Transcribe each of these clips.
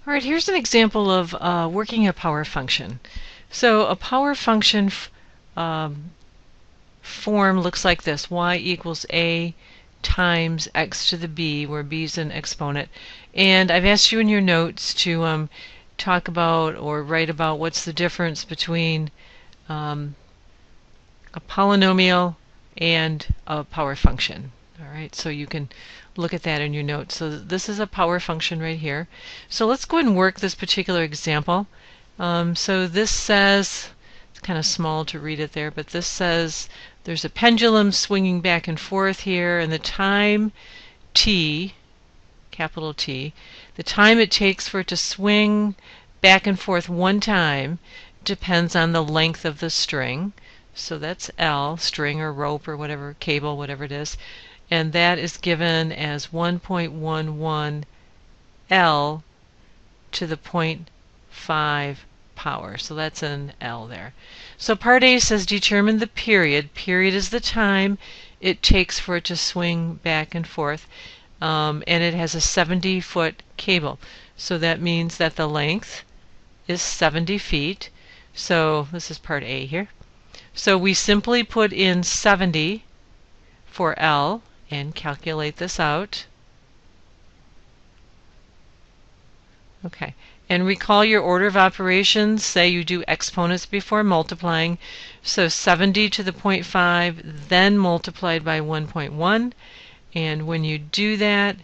All right, here's an example of working a power function. So a power function form looks like this: y equals a times x to the b, where b is an exponent. And I've asked you in your notes to talk about or write about what's the difference between a polynomial and a power function. All right, so you can look at that in your notes. So this is a power function right here. So let's go ahead and work this particular example. So this says, it's kind of small to read it there, but this says there's a pendulum swinging back and forth here, and the time t, capital T, the time it takes for it to swing back and forth one time depends on the length of the string. So that's L, string or rope or whatever, cable, whatever it is. And that is given as 1.11 L to the 0.5 power. So that's an L there. So part A says determine the period. Period is the time it takes for it to swing back and forth. And it has a 70-foot cable. So that means that the length is 70 feet. So this is part A here. So we simply put in 70 for L and calculate this out. Okay, and recall your order of operations. Say you do exponents before multiplying. So 70 to the 0.5, then multiplied by 1.1. And when you do that,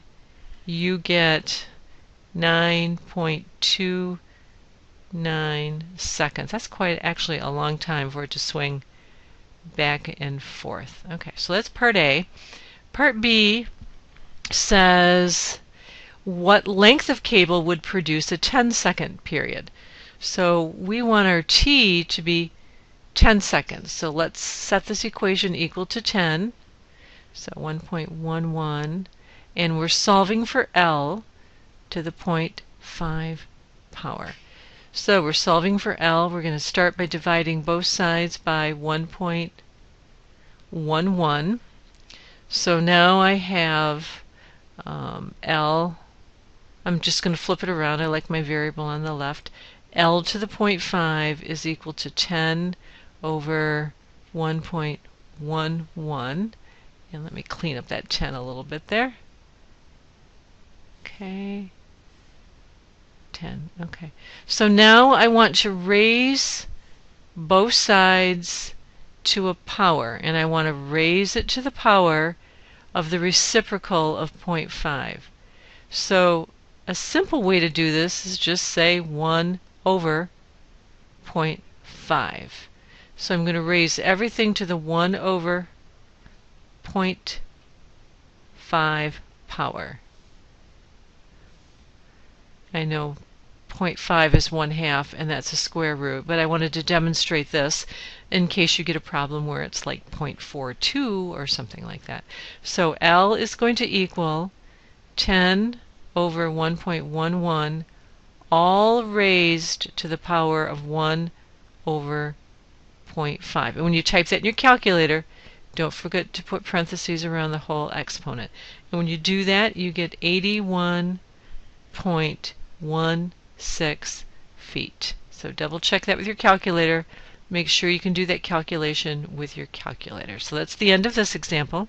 you get 9.29 seconds. That's quite actually a long time for it to swing back and forth. Okay, so that's part A. Part B says what length of cable would produce a 10-second period. So we want our t to be 10 seconds. So let's set this equation equal to 10. So 1.11. And we're solving for L to the 0.5 power. So we're solving for L. We're going to start by dividing both sides by 1.11. So now I have L. I'm just going to flip it around. I like my variable on the left. L to the 0.5 is equal to 10 over 1.11. And let me clean up that 10 a little bit there. Okay. 10. Okay. So now I want to raise both sides to a power, and I want to raise it to the power of the reciprocal of 0.5. So a simple way to do this is just say 1 over 0.5. So I'm going to raise everything to the 1 over 0.5 power. I know 0.5 is 1/2, and that's a square root, but I wanted to demonstrate this in case you get a problem where it's like 0.42 or something like that. So L is going to equal 10 over 1.11, all raised to the power of 1 over 0.5. And when you type that in your calculator, don't forget to put parentheses around the whole exponent. And when you do that, you get 81.16 feet. So double check that with your calculator. Make sure you can do that calculation with your calculator. So that's the end of this example.